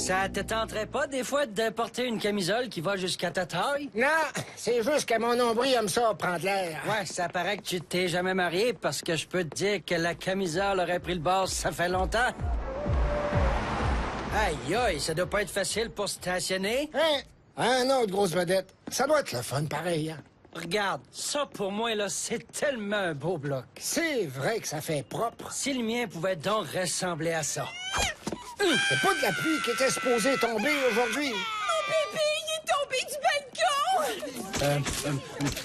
Ça te tenterait pas, des fois, de porter une camisole qui va jusqu'à ta taille? Non, c'est juste que mon nombril aime ça, prendre l'air. Ouais, ça paraît que tu t'es jamais marié, parce que je peux te dire que la camisole aurait pris le bord, ça fait longtemps. Aïe, aïe, ça doit pas être facile pour stationner. Hein? Un autre grosse vedette. Ça doit être le fun, pareil, hein? Regarde, ça pour moi, là, c'est tellement un beau bloc. C'est vrai que ça fait propre. Si le mien pouvait donc ressembler à ça. C'est pas de la pluie qui était supposée tomber aujourd'hui. Mon bébé, il est tombé du balcon!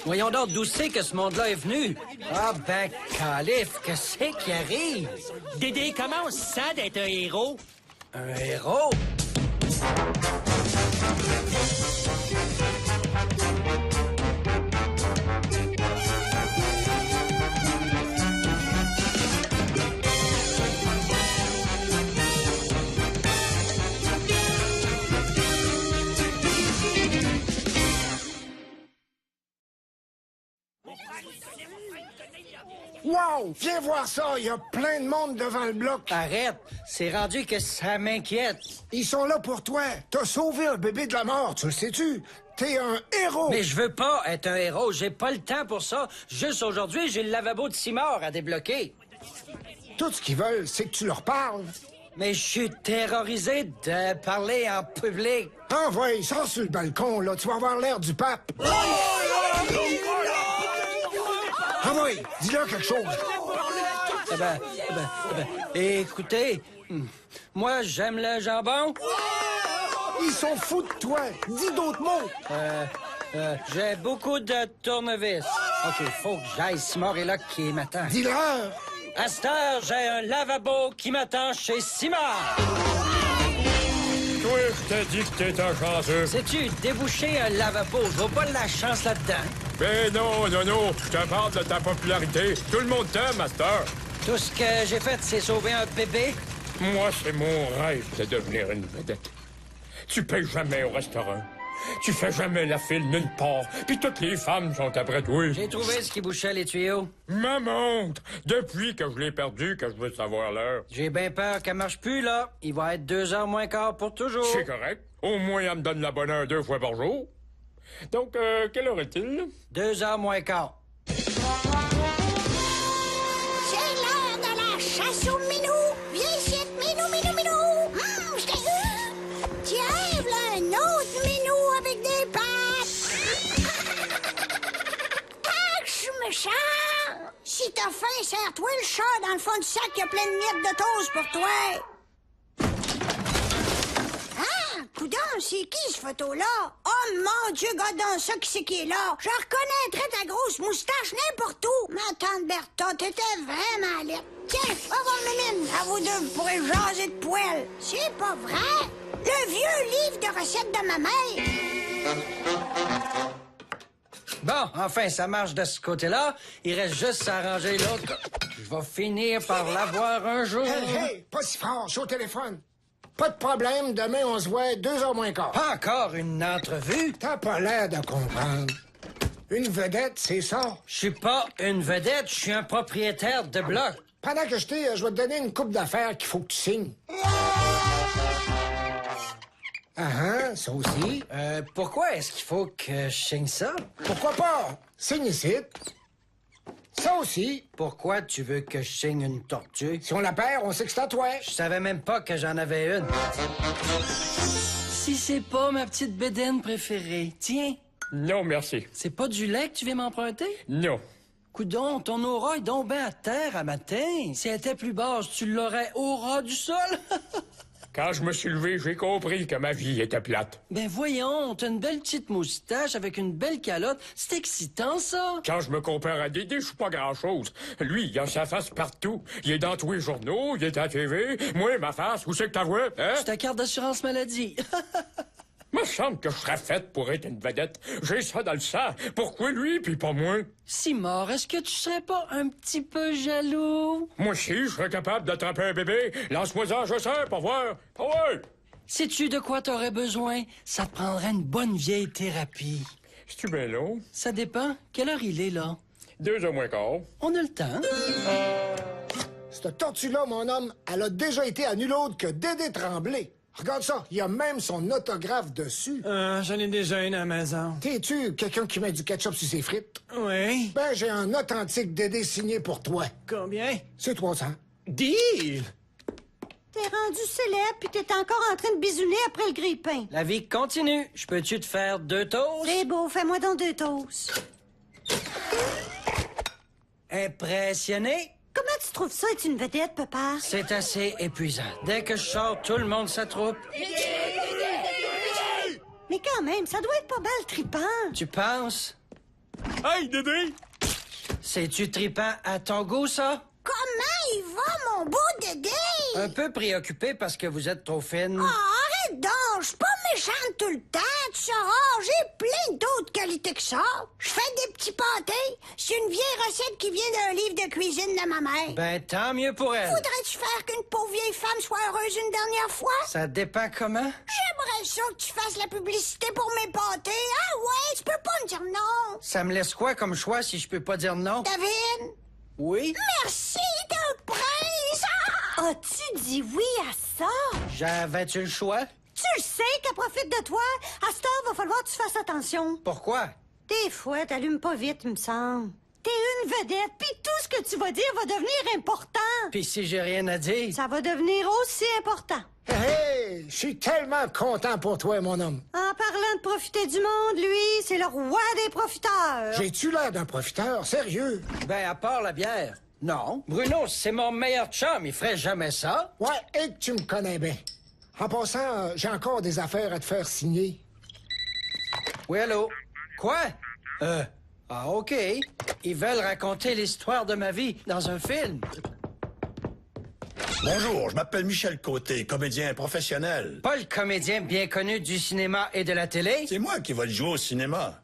Voyons donc d'où c'est que ce monde-là est venu. Ah ben, calife, que c'est qui arrive? Dédé, comment on se sent d'être un héros? Un héros? Wow! Viens voir ça, il y a plein de monde devant le bloc. Arrête, c'est rendu que ça m'inquiète. Ils sont là pour toi. T'as sauvé un bébé de la mort, tu le sais-tu? T'es un héros. Mais je veux pas être un héros, j'ai pas le temps pour ça. Juste aujourd'hui, j'ai le lavabo de Simard à débloquer. Tout ce qu'ils veulent, c'est que tu leur parles. Mais je suis terrorisé de parler en public. Envoie, sors sur le balcon, là, tu vas avoir l'air du pape. Envoie, dis-leur quelque chose. Écoutez, moi, j'aime le jambon. Ils sont fous de toi. Dis d'autres mots. J'ai beaucoup de tournevis. OK, faut que j'aille. Simard est là qui m'attend. Dis-leur. À cette heure, j'ai un lavabo qui m'attend chez Simard. Toi, je t'ai dit que t'es un chanceux. Sais-tu, déboucher un lavabo, je vois pas la chance là-dedans. Ben non, je te parle de ta popularité. Tout le monde t'aime, Master. Tout ce que j'ai fait, c'est sauver un bébé. Moi, c'est mon rêve de devenir une vedette. Tu payes jamais au restaurant. Tu fais jamais la file nulle part. Puis toutes les femmes sont après toi. J'ai trouvé ce qui bouchait les tuyaux. Ma montre! Depuis que je l'ai perdue, que je veux savoir l'heure. J'ai bien peur qu'elle marche plus, là. Il va être 2h moins quart pour toujours. C'est correct. Au moins, elle me donne la bonne heure 2 fois par jour. Donc, quelle heure est-il? 2h moins quart. C'est l'heure de la chasse aux minous! Viens ici, minou, minou, minou! Je t'ai eu! Tiens, v'là un autre minou avec des pattes! Ah, je suis méchant! Si t'as faim, serre-toi le chat dans le fond du sac, il y a plein de miettes de toast pour toi! Ah, coudonc, c'est qui ce photo-là? Oh mon Dieu, godon, ça qui c'est qui est là? Je reconnaîtrais ta grosse moustache n'importe où! Ma tante Bertha, t'étais vraiment laide. Tiens, va voir Mémine, à vous deux, vous pourrez jaser de poêle. C'est pas vrai? Le vieux livre de recettes de ma mère! Bon, enfin, ça marche de ce côté-là. Il reste juste à arranger l'autre. Je vais finir par l'avoir un jour. Hey, pas si fort, je suis au téléphone. Pas de problème, demain on se voit 2h moins quart. Pas encore une entrevue? T'as pas l'air de comprendre. Une vedette, c'est ça. Je suis pas une vedette, je suis un propriétaire de bloc. Pendant que je vais te donner une coupe d'affaires qu'il faut que tu signes. Ah, ça aussi. Pourquoi est-ce qu'il faut que je signe ça? Pourquoi pas? Signe ici. Ça aussi. Pourquoi tu veux que je signe une tortue? Si on la perd, on sait que c'est à toi. Je savais même pas que j'en avais une. Si c'est pas ma petite bédaine préférée, tiens. Non, merci. C'est pas du lait que tu viens m'emprunter? Non. Coudon, ton aura est donc ben à terre à matin. Si elle était plus basse, tu l'aurais au ras du sol. Quand je me suis levé, j'ai compris que ma vie était plate. Ben voyons, t'as une belle petite moustache avec une belle calotte. C'est excitant, ça. Quand je me compare à Dédé, je suis pas grand-chose. Lui, il a sa face partout. Il est dans tous les journaux, il est à la TV. Moi, ma face, où c'est que t'as vu, hein? C'est ta carte d'assurance maladie. Me semble que je serais faite pour être une vedette. J'ai ça dans le sang. Pourquoi lui, puis pas moi? Simard, est-ce que tu serais pas un petit peu jaloux? Moi aussi, je serais capable d'attraper un bébé. Lance-moi ça, je sais, pour voir. Ah ouais! Sais-tu de quoi t'aurais besoin? Ça te prendrait une bonne vieille thérapie. C'est-tu bien long? Ça dépend. Quelle heure il est, là? 2h moins quart. On a le temps. Cette tortue-là, mon homme, elle a déjà été à nul autre que Dédé Tremblay. Regarde ça, il y a même son autographe dessus. J'en ai déjà une à la maison. T'es-tu quelqu'un qui met du ketchup sur ses frites? Oui. Ben, j'ai un authentique Dédé signé pour toi. Combien? C'est 300. Deal! T'es rendu célèbre puis t'es encore en train de bisouner après le grille-pain. La vie continue. Je peux-tu te faire 2 toasts? C'est beau, fais-moi donc 2 toasts. Impressionné? Comment tu trouves ça être une vedette, papa? C'est assez épuisant. Dès que je sors, tout le monde s'attroupe. Mais quand même, ça doit être pas mal trippant. Tu penses? Hey, Dédé! C'est-tu trippant à ton goût, ça? Comment il va, mon beau Dédé? Un peu préoccupé parce que vous êtes trop fine. Oh, arrête donc, je suis pas méchante tout le temps, tu sauras, j'ai plein d'autres qualités que ça. Je fais des petits pâtés, c'est une vieille recette qui vient d'un livre de cuisine de ma mère. Ben, tant mieux pour elle. Voudrais-tu faire qu'une pauvre vieille femme soit heureuse une dernière fois? Ça dépend comment? J'aimerais ça que tu fasses la publicité pour mes pâtés. Ah ouais, tu peux pas me dire non. Ça me laisse quoi comme choix si je peux pas dire non? David, Oui? merci de prince. As-tu dit oui à ça? J'avais-tu le choix? Tu le sais qu'elle profite de toi. À cette heure, va falloir que tu fasses attention. Pourquoi? Des fois, t'allumes pas vite, il me semble. T'es une vedette, puis tout ce que tu vas dire va devenir important. Puis si j'ai rien à dire? Ça va devenir aussi important. Hey, je suis tellement content pour toi, mon homme. En parlant de profiter du monde, lui, c'est le roi des profiteurs. J'ai-tu l'air d'un profiteur? Sérieux? Ben, à part la bière. Non. Bruno, c'est mon meilleur chum. Il ferait jamais ça. Ouais, et que tu me connais bien. En passant, j'ai encore des affaires à te faire signer. Oui, allô? Quoi? Ah, OK. Ils veulent raconter l'histoire de ma vie dans un film. Bonjour, je m'appelle Michel Côté, comédien professionnel. Pas le comédien bien connu du cinéma et de la télé? C'est moi qui vais le jouer au cinéma.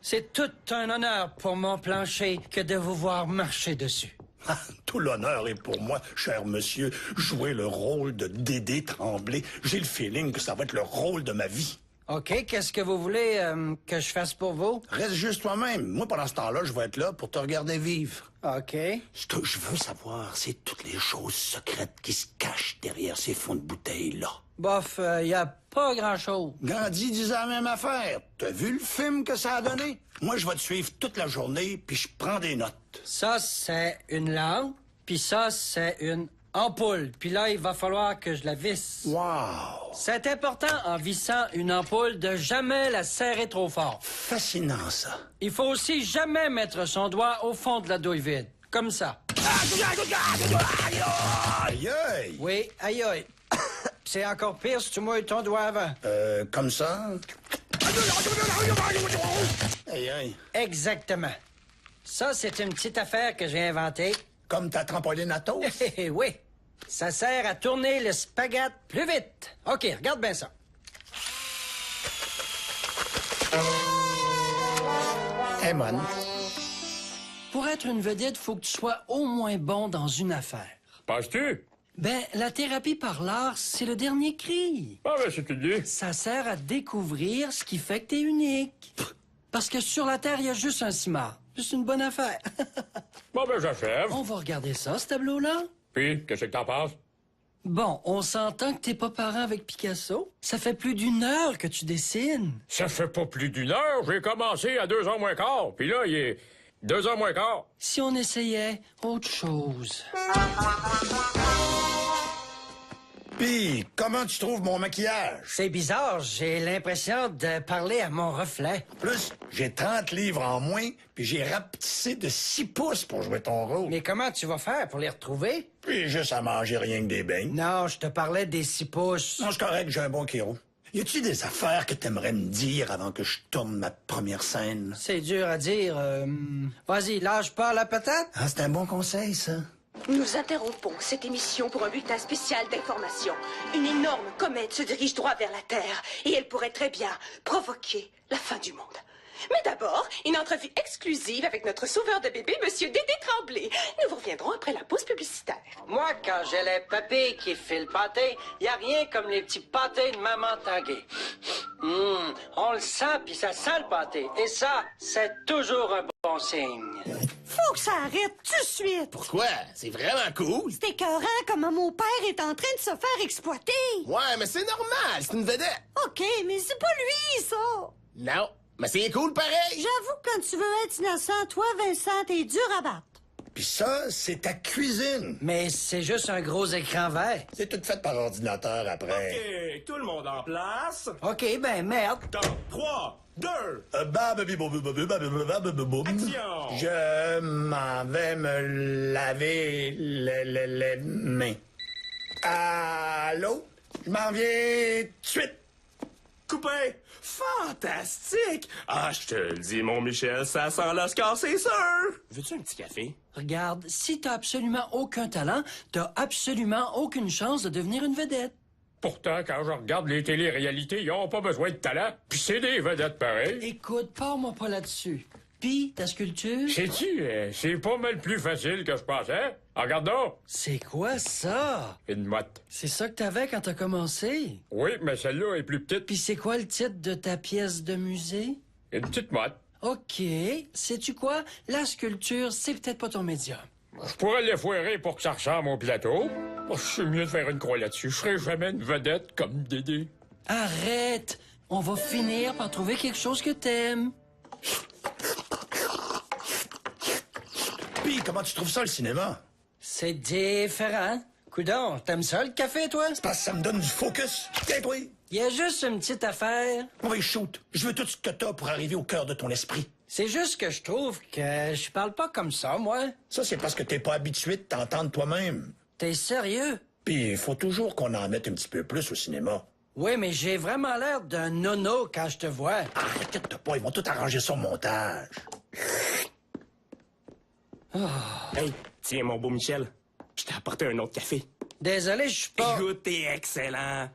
C'est tout un honneur pour mon plancher que de vous voir marcher dessus. Ah, tout l'honneur est pour moi, cher monsieur. Jouer le rôle de Dédé Tremblay. J'ai le feeling que ça va être le rôle de ma vie. OK, qu'est-ce que vous voulez que je fasse pour vous? Reste juste toi-même. Moi, pendant ce temps-là, je vais être là pour te regarder vivre. OK. Ce que je veux savoir, c'est toutes les choses secrètes qui se cachent derrière ces fonds de bouteilles-là. Bof, y a pas grand-chose. Gandhi disait la même affaire. T'as vu le film que ça a donné? Moi, je vais te suivre toute la journée, puis je prends des notes. Ça, c'est une lampe, puis ça, c'est une ampoule. Puis là, il va falloir que je la visse. Wow! C'est important, en vissant une ampoule, de jamais la serrer trop fort. Fascinant, ça. Il faut aussi jamais mettre son doigt au fond de la douille vide. Comme ça. Aïe, aïe! Oui, aïe aïe. C'est encore pire si tu mouilles ton doigt avant. Comme ça? Aïe, aïe. Exactement. Ça, c'est une petite affaire que j'ai inventée. Comme ta trampoline à toast? Oui. Ça sert à tourner le spaghette plus vite. OK, regarde bien ça. Eh, bonne. Pour être une vedette, faut que tu sois au moins bon dans une affaire. Penses-tu? Ben, la thérapie par l'art, c'est le dernier cri. Ah, ben, c'est tout dit. Ça sert à découvrir ce qui fait que t'es unique. Parce que sur la Terre, il y a juste un cimard. C'est une bonne affaire. Bon, ben, j'achève. On va regarder ça, ce tableau-là. Puis, qu'est-ce que t'en penses? Bon, on s'entend que t'es pas parent avec Picasso. Ça fait plus d'1 heure que tu dessines. Ça fait pas plus d'1 heure. J'ai commencé à 2h moins quart. Puis là, il est 2h moins quart. Si on essayait autre chose. Puis, comment tu trouves mon maquillage? C'est bizarre, j'ai l'impression de parler à mon reflet. En plus, j'ai 30 livres en moins, puis j'ai rapetissé de 6 pouces pour jouer ton rôle. Mais comment tu vas faire pour les retrouver? Puis juste à manger rien que des beignes. Non, je te parlais des 6 pouces. Non, c'est correct, j'ai un bon kéro. Y a-tu des affaires que t'aimerais me dire avant que je tourne ma première scène? C'est dur à dire. Vas-y, lâche pas la patate. Ah, c'est un bon conseil, ça. Nous interrompons cette émission pour un bulletin spécial d'information. Une énorme comète se dirige droit vers la Terre et elle pourrait très bien provoquer la fin du monde. Mais d'abord, une entrevue exclusive avec notre sauveur de bébé, Monsieur Dédé Tremblay. Nous vous reviendrons après la pause publicitaire. Moi, quand j'ai les papilles qui filent pâté, y a rien comme les petits pâtés de maman Tanguay. On le sent, puis ça sent le pâté. Et ça, c'est toujours un bon signe. Faut que ça arrête tout de suite. Pourquoi? C'est vraiment cool. C'est écœurant comment mon père est en train de se faire exploiter. Ouais, mais c'est normal, c'est une vedette. OK, mais c'est pas lui, ça. Non, mais c'est cool pareil. J'avoue que quand tu veux être innocent, toi, Vincent, t'es dur à battre. Puis ça, c'est ta cuisine. Mais c'est juste un gros écran vert. C'est tout fait par ordinateur après. OK, tout le monde en place. OK, ben merde. Dans 3, 2... Action! Je m'en vais me laver les mains. Allô? Je m'en viens tout de suite. Coupé! Fantastique! Ah, je te le dis, mon Michel, ça sent l'Oscar, c'est sûr! Veux-tu un petit café? Regarde, si t'as absolument aucun talent, t'as absolument aucune chance de devenir une vedette. Pourtant, quand je regarde les télé-réalités, ils ont pas besoin de talent. Puis c'est des vedettes pareilles. Écoute, parle-moi pas là-dessus. Puis, ta sculpture? Sais-tu, c'est pas mal plus facile que je pensais. Regarde donc. C'est quoi ça? Une motte. C'est ça que t'avais quand t'as commencé? Oui, mais celle-là est plus petite. Puis c'est quoi le titre de ta pièce de musée? Une petite motte. OK. Sais-tu quoi? La sculpture, c'est peut-être pas ton médium. Je pourrais l'effoirer pour que ça ressemble au plateau. Oh, je suis mieux de faire une croix là-dessus. Je serai jamais une vedette comme Dédé. Arrête! On va finir par trouver quelque chose que t'aimes. Puis, comment tu trouves ça, le cinéma? C'est différent. Coudon, t'aimes ça, le café, toi? C'est parce que ça me donne du focus. Tiens, toi. Il y a juste une petite affaire. On va y shoot. Je veux tout ce que t'as pour arriver au cœur de ton esprit. C'est juste que je trouve que je parle pas comme ça, moi. Ça, c'est parce que t'es pas habitué de t'entendre toi-même. T'es sérieux? Puis, il faut toujours qu'on en mette un petit peu plus au cinéma. Oui, mais j'ai vraiment l'air d'un nono quand je te vois. Inquiète-toi pas, ils vont tout arranger ça au montage. Hey, tiens, mon beau Michel, je t'ai apporté un autre café. Désolé, je suis pas... Écoute, t'es excellent.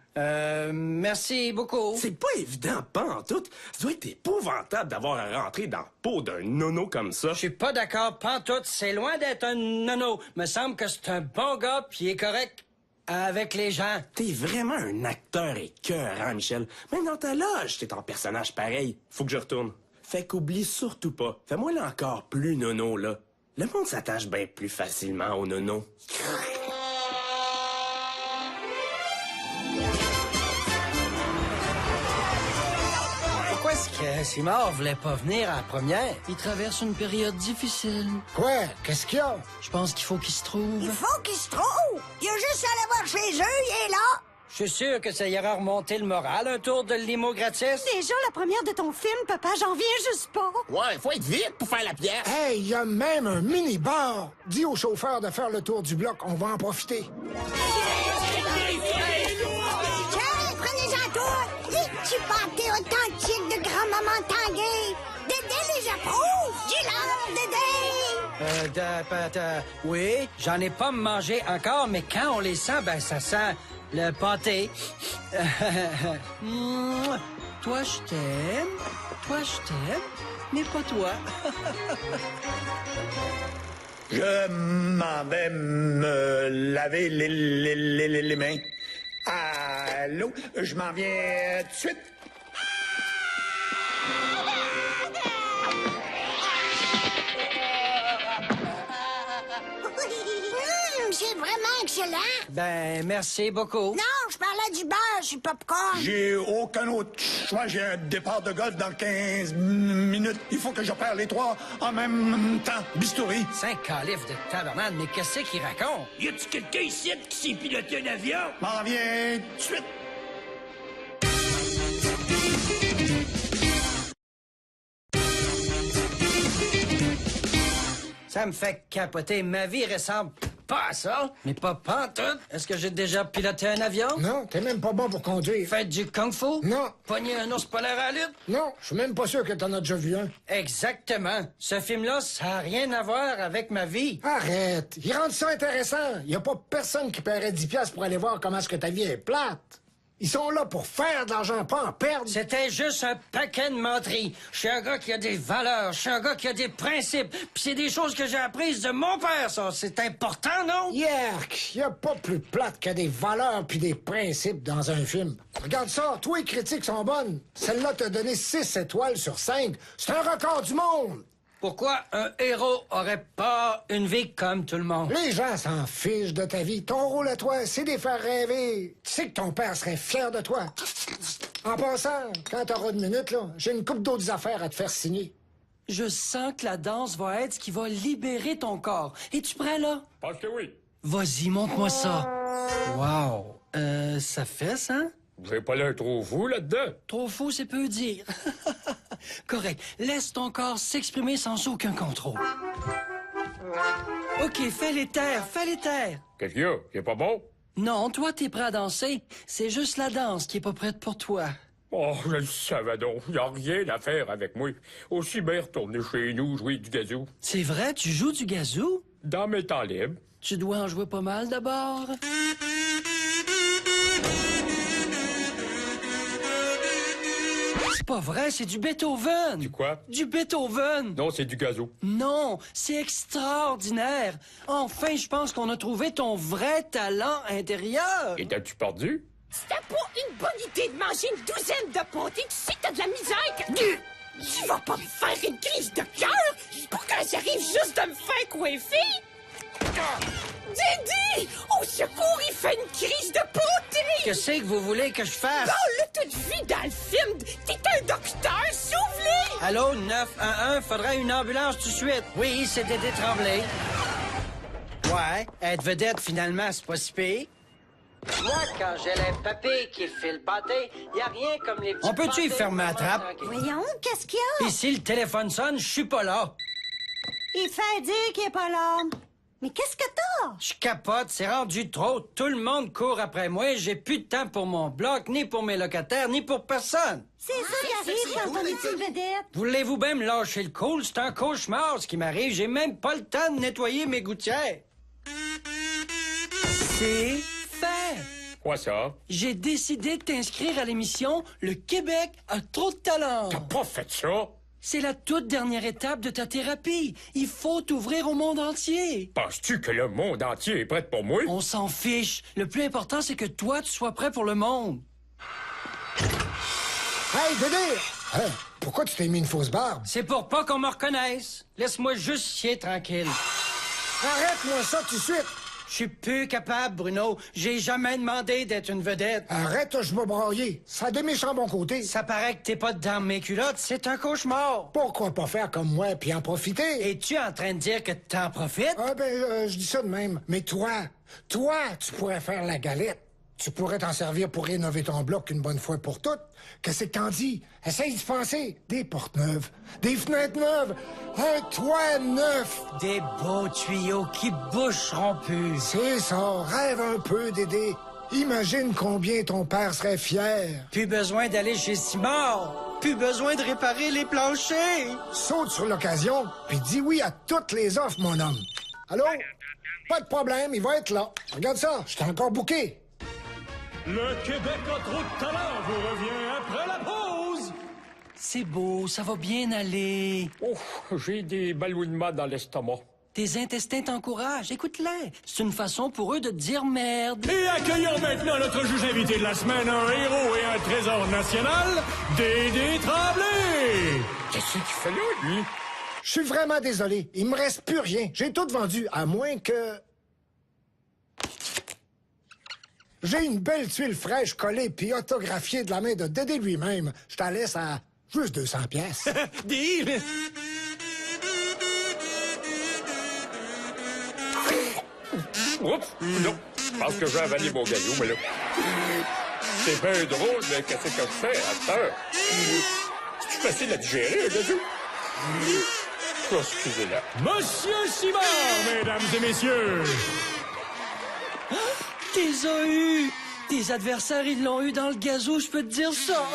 Merci beaucoup. C'est pas évident, pas en tout. Ça doit être épouvantable d'avoir à rentrer dans la peau d'un nono comme ça. Je suis pas d'accord, pantoute. C'est loin d'être un nono. Me semble que c'est un bon gars, puis il est correct avec les gens. T'es vraiment un acteur écœurant, Michel. Même dans ta loge, t'es en personnage pareil. Faut que je retourne. Fait qu'oublie surtout pas. Fais-moi là encore plus nono, là. Le monde s'attache bien plus facilement au nono. Pourquoi est-ce que Simard voulait pas venir à la première? Il traverse une période difficile. Quoi? Qu'est-ce qu'il y a? Je pense qu'il faut qu'il se trouve. Il faut qu'il se trouve. Il a juste à aller voir chez eux, il est là. Je suis sûr que ça ira remonter le moral, un tour de limo gratis. Déjà la première de ton film, papa, j'en viens juste pas. Ouais, faut être vite pour faire la pièce. Hey, il y a même un mini-bar. Dis au chauffeur de faire le tour du bloc, on va en profiter. Tiens, prenez-en tout. Les petits pâtés authentiques de grand-maman Tanguay. Dédé les approuve. Dis-leur, Dédé. Oui, j'en ai pas mangé encore, mais quand on les sent, ben ça sent le pâté. Toi, je t'aime. Toi, je t'aime. Mais pas toi. Je m'en vais me laver les mains. Allô? Je m'en viens tout de suite. C'est vraiment excellent. Ben, merci beaucoup. Non, je parlais du beurre sur le popcorn. J'ai aucun autre choix. J'ai un départ de golf dans 15 minutes. Il faut que j'opère les trois en même temps. Bistouri. 5 califs de tabarnane, mais qu'est-ce qu'il raconte? Y a-tu quelqu'un ici qui sait piloter un avion? M'en viens tout de suite. Ça me fait capoter. Ma vie ressemble pas à ça, mais pas pantoute. Est-ce que j'ai déjà piloté un avion? Non, t'es même pas bon pour conduire. Fait du kung-fu? Non. Pogner un ours polaire à la lutte? Non, je suis même pas sûr que t'en as déjà vu un. Exactement. Ce film-là, ça a rien à voir avec ma vie. Arrête. Il rend ça intéressant. Y a pas personne qui paierait 10$ pour aller voir comment est-ce que ta vie est plate. Ils sont là pour faire de l'argent, pas en perdre. C'était juste un paquet de menteries. Je suis un gars qui a des valeurs, je suis un gars qui a des principes. Puis c'est des choses que j'ai apprises de mon père, ça. C'est important, non? Yerk, y a pas plus plate que des valeurs puis des principes dans un film. Regarde ça, tous les critiques sont bonnes. Celle-là t'a donné 6 étoiles sur 5. C'est un record du monde. Pourquoi un héros aurait pas une vie comme tout le monde? Les gens s'en fichent de ta vie. Ton rôle à toi, c'est de les faire rêver. Tu sais que ton père serait fier de toi. En passant, quand t'auras une minute, là, j'ai une couple d'autres affaires à te faire signer. Je sens que la danse va être ce qui va libérer ton corps. Es-tu prêt, là? Parce que oui. Vas-y, montre-moi ça. Wow. Ça fesse, hein? Vous avez pas l'air trop fou là-dedans? Trop fou, c'est peu dire. Correct. Laisse ton corps s'exprimer sans aucun contrôle. OK, fais les terres, fais les terres. Qu'est-ce qu'il y a? C'est pas bon? Non, toi, t'es prêt à danser. C'est juste la danse qui est pas prête pour toi. Oh, je le savais donc. Y a rien à faire avec moi. Aussi bien retourner chez nous jouer du gazou. C'est vrai, tu joues du gazou? Dans mes temps libres. Tu dois en jouer pas mal d'abord. C'est pas vrai, c'est du Beethoven. Du quoi? Du Beethoven. Non, c'est du gazou. Non, c'est extraordinaire. Enfin, je pense qu'on a trouvé ton vrai talent intérieur. Et t'as-tu perdu? C'était pas une bonne idée de manger une douzaine de pâtés. Tu sais que t'as de la misère. Tu vas pas me faire une crise de cœur pour que j'arrive juste de me faire coiffer? Didi! Au secours, il fait une crise de pâté! Qu'est-ce que vous voulez que je fasse? On l'a tout vu dans le film. T'es un docteur, s'ouvre-les! Allô, 911, faudrait une ambulance tout de suite. Oui, c'est Dédé Tremblay. Ouais, être vedette, finalement, c'est pas si pire. Moi, quand j'ai les papilles qui filent le pâté, y a rien comme les petits. On peut-tu y fermer la trappe? Voyons, qu'est-ce qu'il y a? Et si le téléphone sonne, je suis pas là. Il fait dire qu'il est pas là. Mais qu'est-ce que t'as? Je capote, c'est rendu trop. Tout le monde court après moi. J'ai plus de temps pour mon bloc, ni pour mes locataires, ni pour personne. C'est ça qui arrive quand on est une vedette. Voulez-vous bien me lâcher le cool? C'est un cauchemar, ce qui m'arrive. J'ai même pas le temps de nettoyer mes gouttières. C'est fait. Quoi ça? J'ai décidé de t'inscrire à l'émission Le Québec a trop de talent. T'as pas fait ça? C'est la toute dernière étape de ta thérapie. Il faut t'ouvrir au monde entier. Penses-tu que le monde entier est prêt pour moi? On s'en fiche. Le plus important, c'est que toi, tu sois prêt pour le monde. Hey, Dédé! Hein? Pourquoi tu t'es mis une fausse barbe? C'est pour pas qu'on me reconnaisse. Laisse-moi juste chier tranquille. Arrête-moi ça tout de suite! Je suis plus capable, Bruno. J'ai jamais demandé d'être une vedette. Arrête, je vais brailler. Ça a des méchants bon côté. Ça paraît que t'es pas dans mes culottes. C'est un cauchemar. Pourquoi pas faire comme moi puis en profiter? Es-tu en train de dire que t'en profites? Ah je dis ça de même. Mais toi, tu pourrais faire la galette. Tu pourrais t'en servir pour rénover ton bloc une bonne fois pour toutes. Qu'est-ce que t'en dis? Essaye d'y penser. Des portes neuves, des fenêtres neuves, un toit neuf. Des beaux tuyaux qui boucheront plus. C'est ça. Rêve un peu, Dédé. Imagine combien ton père serait fier. Plus besoin d'aller chez Simard. Plus besoin de réparer les planchers. Saute sur l'occasion, puis dis oui à toutes les offres, mon homme. Allô? Pas de problème, il va être là. Regarde ça, je t'ai encore booké. Le Québec a trop de talent vous revient après la pause. C'est beau, ça va bien aller. Oh, j'ai des ballonnements dans l'estomac. Tes intestins t'encouragent, écoute-les. C'est une façon pour eux de te dire merde. Et accueillons maintenant notre juge invité de la semaine, un héros et un trésor national, Dédé Tremblay. Qu'est-ce qu'il fait là, lui? Je suis vraiment désolé. Il me reste plus rien. J'ai tout vendu, à moins que... J'ai une belle tuile fraîche collée puis autographiée de la main de Dédé lui-même. Je t'en laisse à juste 200 pièces. Deal! Oups, non. Je pense que j'ai avalé mon gazou, mais là... C'est bien drôle, mais qu'est-ce que je fais à cette heure? C'est-tu facile à digérer, un gazou? Oh, excusez-la. Monsieur Simard, mesdames et messieurs. T'es as eu. Tes adversaires, ils l'ont eu dans le gazou, je peux te dire ça.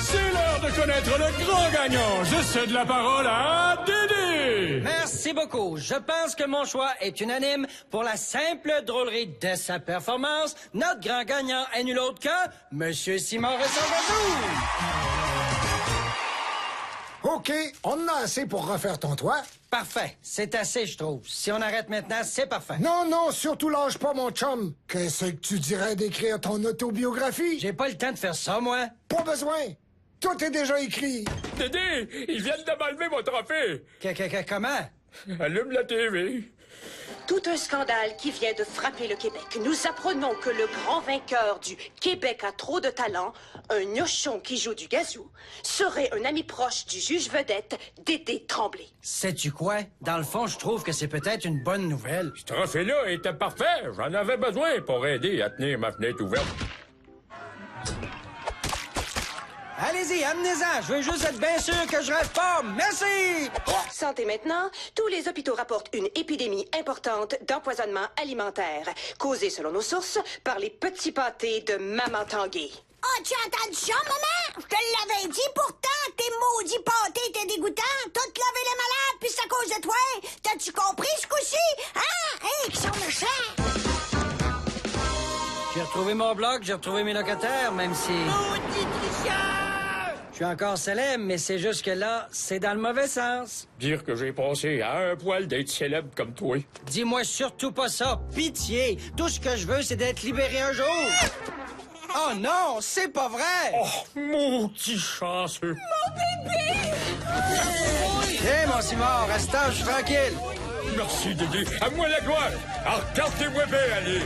C'est l'heure de connaître le grand gagnant. Je cède la parole à Dédé. Dédé! Merci beaucoup. Je pense que mon choix est unanime pour la simple drôlerie de sa performance. Notre grand gagnant est nul autre que Monsieur Simard et son gazou. OK, on en a assez pour refaire ton toit. Parfait. C'est assez, je trouve. Si on arrête maintenant, c'est parfait. Non, non, surtout lâche pas, mon chum. Qu'est-ce que tu dirais d'écrire ton autobiographie? J'ai pas le temps de faire ça, moi. Pas besoin. Tout est déjà écrit. Dédé, ils viennent de m'enlever mon trophée. Comment? Allume la TV. Tout un scandale qui vient de frapper le Québec. Nous apprenons que le grand vainqueur du Québec a trop de talent, un gnochon qui joue du gazou, serait un ami proche du juge vedette, Dédé Tremblay. Sais-tu quoi? Dans le fond, je trouve que c'est peut-être une bonne nouvelle. Ce trophée-là était parfait. J'en avais besoin pour aider à tenir ma fenêtre ouverte. Allez-y, amenez-en. Je veux juste être bien sûr que je rêve pas. Merci! Santé maintenant, tous les hôpitaux rapportent une épidémie importante d'empoisonnement alimentaire, causée selon nos sources par les petits pâtés de Maman Tanguay. As-tu entendu ça, maman? Je te l'avais dit pourtant, tes maudits pâtés étaient dégoûtants. Tout laver les malades, puis c'est à cause de toi. T'as-tu compris ce coup-ci? Hein? Hey, qui sont méchants! J'ai retrouvé mon blog, j'ai retrouvé mes locataires, même si... Maudit tricheur! Je suis encore célèbre, mais c'est juste que là, c'est dans le mauvais sens. Dire que j'ai passé à un poil d'être célèbre comme toi. Dis-moi surtout pas ça. Pitié. Tout ce que je veux, c'est d'être libéré un jour. Oh non, c'est pas vrai! Oh, maudit chanceux! Hé, mon Simard, reste je suis tranquille. Merci, Dédé. À moi la gloire! Alors, regardez-moi bien, allez!